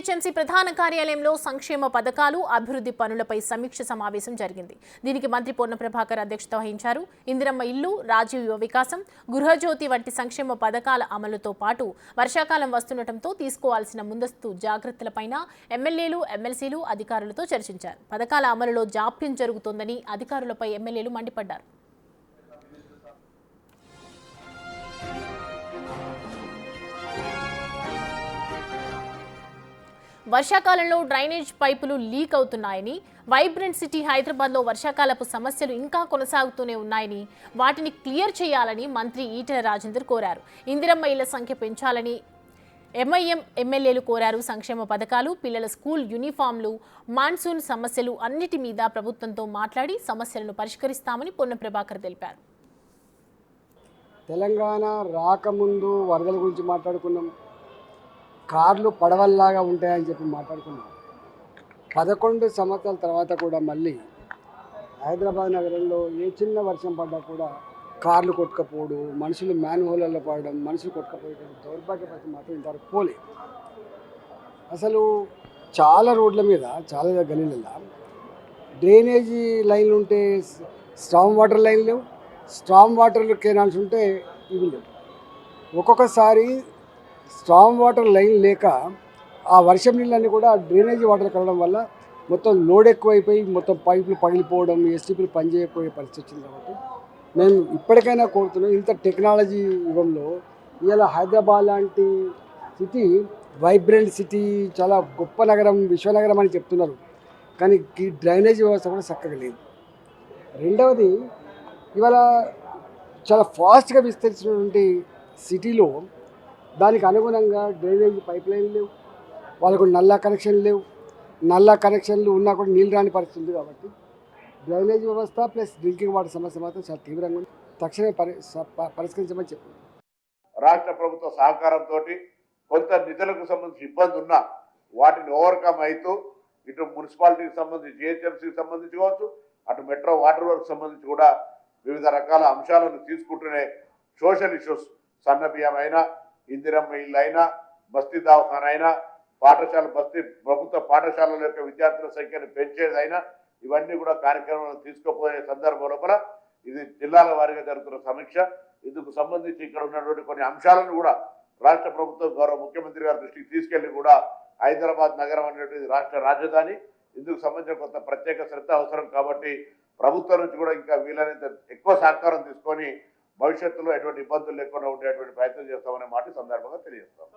HMC ప్రధాన కార్యాలయంలో సంక్షేమ పథకాలు అభివృద్ధి పనులపై సమీక్ష సమావేశం జరిగింది. దీనికి మంత్రి పొన్న ప్రభాకర్ అధ్యక్షత వహించారు. ఇందిరమ్మ ఇల్లు, రాజీవ్ యువ వికాసం, గృహజ్యోతి వంటి సంక్షేమ పథకాల అమలుతో పాటు వర్షాకాలం వస్తుండటంతో తీసుకోవాల్సిన ముందస్తు జాగ్రత్తలపైన ఎమ్మెల్యేలు, ఎమ్మెల్సీలు అధికారులతో చర్చించారు. పథకాల అమలులో జాప్యం జరుగుతోందని అధికారులపై ఎమ్మెల్యేలు మండిపడ్డారు. వర్షాకాలంలో డ్రైనేజ్ పైపులు లీక్ అవుతున్నాయని, వైబ్రెంట్ సిటీ హైదరాబాద్లో వర్షాకాలపు సమస్యలు ఇంకా కొనసాగుతూనే ఉన్నాయని, వాటిని క్లియర్ చేయాలని మంత్రి ఈటెల రాజేందర్ కోరారు. ఇందిరమ్మ ఇళ్ల సంఖ్య పెంచాలని ఎంఐఎం ఎమ్మెల్యేలు కోరారు. సంక్షేమ పథకాలు, పిల్లల స్కూల్ యూనిఫామ్లు, మాన్సూన్ సమస్యలు అన్నిటి మీద ప్రభుత్వంతో మాట్లాడి సమస్యలను పరిష్కరిస్తామని పొన్న ప్రభాకర్ తెలిపారు. తెలంగాణ రాకముందు వరదల గురించి మాట్లాడుకున్నాం, కార్లు పడవల్లాగా ఉంటాయని చెప్పి మాట్లాడుకున్నాం. 11 సంవత్సరాల తర్వాత కూడా మళ్ళీ హైదరాబాద్ నగరంలో ఏ చిన్న వర్షం పడ్డా కూడా కార్లు కొట్టుకపోవడం, మనుషులు మ్యాన్హోల్లలో పడడం, మనుషులు కొట్టుకపోయడం దౌర్భాగ్య పరిస్థితి మాత్రం ఇంతవరకు పోలేదు. అసలు చాలా రోడ్ల మీద, చాలా గలీలలో డ్రైనేజీ లైన్లు ఉంటే స్టామ్ వాటర్ లైన్ లేవు, స్టామ్ వాటర్ కెనాల్స్ ఉంటే ఇవి లేవు. ఒక్కొక్కసారి స్టామ్ వాటర్ లైన్ లేక ఆ వర్షం నీళ్ళన్నీ కూడా డ్రైనేజీ వాటర్ కలవడం వల్ల మొత్తం లోడ్ ఎక్కువైపోయి మొత్తం పైపులు పగిలిపోవడం, ఎస్టీపీలు పనిచేయకపోయే పరిస్థితి వచ్చింది. కాబట్టి మేము ఇప్పటికైనా కోరుతున్నాం, ఇంత టెక్నాలజీ యుగంలో ఇవాళ హైదరాబాద్ లాంటి సిటీ వైబ్రెంట్ సిటీ, చాలా గొప్ప నగరం, విశ్వనగరం అని చెప్తున్నారు, కానీ ఈ డ్రైనేజీ వ్యవస్థ కూడా చక్కగా లేదు. రెండవది, ఇవాళ చాలా ఫాస్ట్గా విస్తరించినటువంటి సిటీలో దానికి అనుగుణంగా డ్రైనేజ్ పైప్ లైన్లు లేవు, వాళ్ళకు నల్లా కనెక్షన్లు లేవు. నల్లా కనెక్షన్లు ఉన్నా కూడా నీళ్ళు రాని పరిస్థితి ఉంది. కాబట్టి డ్రైనేజ్ వ్యవస్థ ప్లస్ డ్రింకింగ్ వాటర్ సమస్య మాత్రం చాలా తీవ్రంగా ఉంది. తక్షణమే పరిష్కరించమని చెప్పారు. రాష్ట్ర ప్రభుత్వ సహకారంతో కొంత నిధులకు సంబంధించి ఇబ్బంది ఉన్నా వాటిని ఓవర్కమ్ అవుతూ ఇటు మున్సిపాలిటీకి సంబంధించి, జిహెచ్ఎంసీకి సంబంధించి కావచ్చు, అటు మెట్రో వాటర్ వర్క్ సంబంధించి కూడా వివిధ రకాల అంశాలను తీసుకుంటూనే సోషల్ ఇష్యూస్, సన్న బియ్యం అయినా, ఇందిరమ్మ ఇల్లు అయినా, బస్తీ దవాఖాన అయినా, పాఠశాల బస్తీ ప్రభుత్వ పాఠశాలల యొక్క విద్యార్థుల సంఖ్యను పెంచేదైనా, ఇవన్నీ కూడా కార్యక్రమాలను తీసుకుపోయే సందర్భం లోపల ఇది జిల్లాల వారీగా జరుగుతున్న సమీక్ష. ఇందుకు సంబంధించి ఇక్కడ ఉన్నటువంటి కొన్ని అంశాలను కూడా రాష్ట్ర ప్రభుత్వం గౌరవ ముఖ్యమంత్రి గారి దృష్టికి తీసుకెళ్లి కూడా హైదరాబాద్ నగరం అనేటువంటి రాష్ట్ర రాజధాని, ఇందుకు సంబంధించిన కొంత ప్రత్యేక శ్రద్ధ అవసరం. కాబట్టి ప్రభుత్వం నుంచి కూడా ఇంకా వీలైనంత ఎక్కువ సహకారం తీసుకొని భవిష్యత్తులో ఎటువంటి ఇబ్బందులు లేకుండా ఉండేటువంటి ప్రయత్నం చేస్తామనే మాట సందర్భంగా తెలియజేస్తాం.